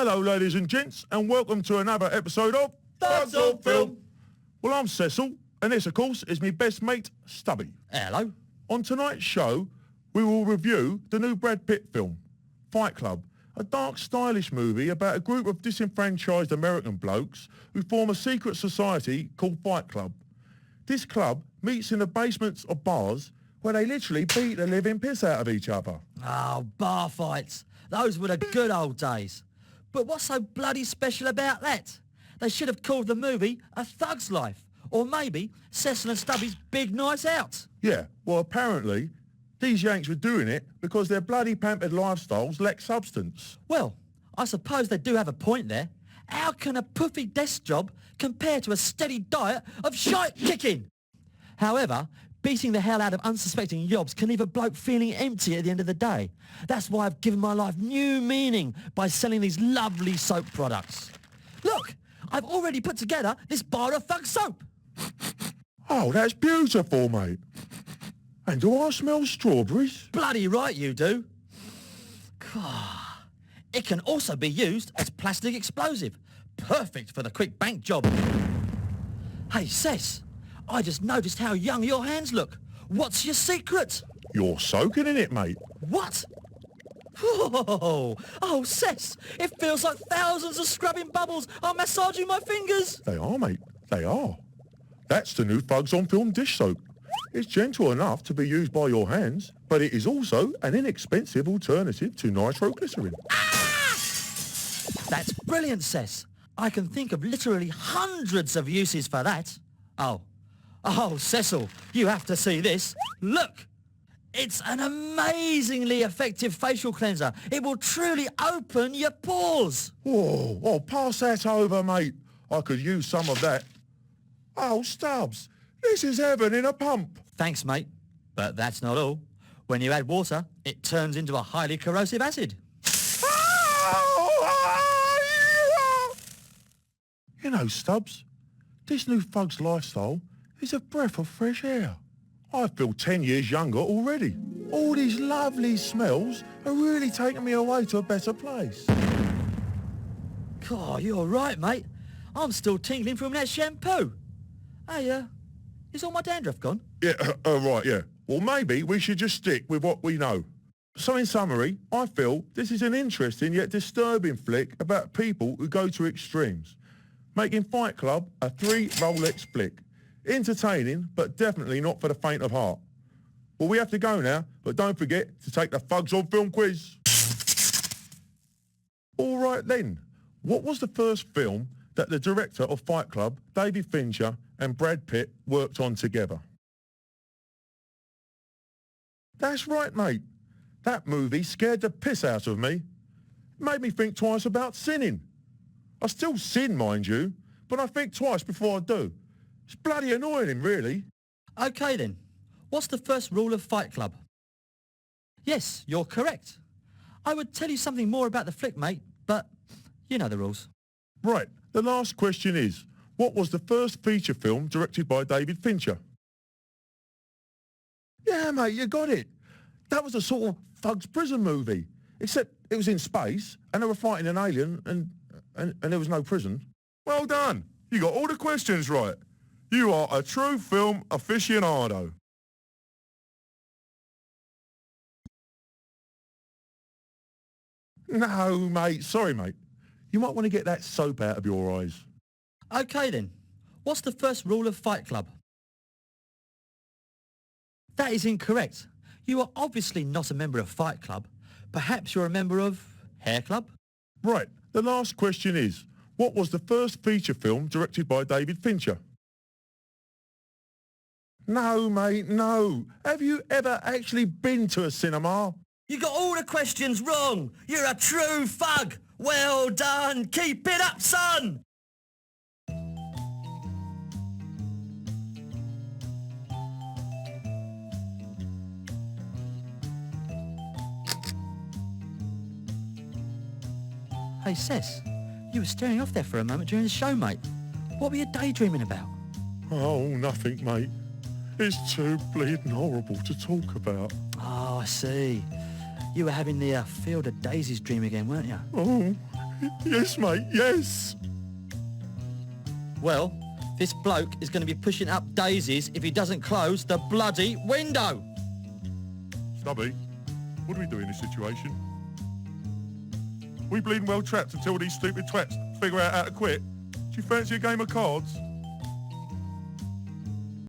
Hello, ladies and gents, and welcome to another episode of Thugs on Film. Well, I'm Cecil, and this, of course, is my best mate, Stubby. Hello. On tonight's show, we will review the new Brad Pitt film, Fight Club, a dark, stylish movie about a group of disenfranchised American blokes who form a secret society called Fight Club. This club meets in the basements of bars where they literally beat the living piss out of each other. Oh, bar fights. Those were the good old days. But what's so bloody special about that? They should have called the movie A Thug's Life. Or maybe Cecil and Stubby's Big Night Out. Yeah, well, apparently, these Yanks were doing it because their bloody pampered lifestyles lack substance. Well, I suppose they do have a point there. How can a puffy desk job compare to a steady diet of shite kicking? However, beating the hell out of unsuspecting yobs can leave a bloke feeling empty at the end of the day. That's why I've given my life new meaning by selling these lovely soap products. Look, I've already put together this bar of thug soap. Oh, that's beautiful, mate. And do I smell strawberries? Bloody right you do. It can also be used as plastic explosive. Perfect for the quick bank job. Hey, Cess, I just noticed how young your hands look. What's your secret? You're soaking in it, mate. What? Oh, Cess, it feels like thousands of scrubbing bubbles are massaging my fingers. They are, mate. They are. That's the new Thugs on Film dish soap. It's gentle enough to be used by your hands, but it is also an inexpensive alternative to nitroglycerin. That's brilliant, Cess. I can think of literally hundreds of uses for that. Oh, Cecil, you have to see this. Look, it's an amazingly effective facial cleanser. It will truly open your pores. Oh, pass that over, mate. I could use some of that. Oh, Stubbs, this is heaven in a pump. Thanks, mate. But that's not all. When you add water, it turns into a highly corrosive acid. You know, Stubbs, this new thug's lifestyle is a breath of fresh air. I feel 10 years younger already. All these lovely smells are really taking me away to a better place. God, you're right, mate. I'm still tingling from that shampoo. Hey, is all my dandruff gone? Yeah, right, yeah. Well, maybe we should just stick with what we know. So in summary, I feel this is an interesting yet disturbing flick about people who go to extremes, making Fight Club a 3 Rolex flick. Entertaining, but definitely not for the faint of heart. Well, we have to go now, but don't forget to take the Thugs on Film quiz. All right then, what was the first film that the director of Fight Club, David Fincher, and Brad Pitt worked on together? That's right, mate. That movie scared the piss out of me. It made me think twice about sinning. I still sin, mind you, but I think twice before I do. It's bloody annoying, really. Okay then, what's the first rule of Fight Club? Yes, you're correct. I would tell you something more about the flick, mate, but you know the rules. Right, the last question is, what was the first feature film directed by David Fincher? Yeah, mate, you got it. That was a sort of thug's prison movie, except it was in space, and they were fighting an alien, and there was no prison. Well done. You got all the questions right. You are a true film aficionado. No, mate. Sorry, mate. You might want to get that soap out of your eyes. Okay then, what's the first rule of Fight Club? That is incorrect. You are obviously not a member of Fight Club. Perhaps you're a member of Hair Club? Right. The last question is, what was the first feature film directed by David Fincher? No, mate, no. Have you ever actually been to a cinema? You got all the questions wrong. You're a true thug. Well done. Keep it up, son. Hey, Cess, you were staring off there for a moment during the show, mate. What were you daydreaming about? Oh, nothing, mate. It's too bleeding horrible to talk about. Oh, I see. You were having the Field of Daisies dream again, weren't you? Oh, Yes, mate, yes. Well, this bloke is going to be pushing up daisies if he doesn't close the bloody window. Stubby, what do we do in this situation? We bleeding well trapped until these stupid twats figure out how to quit. Do you fancy a game of cards?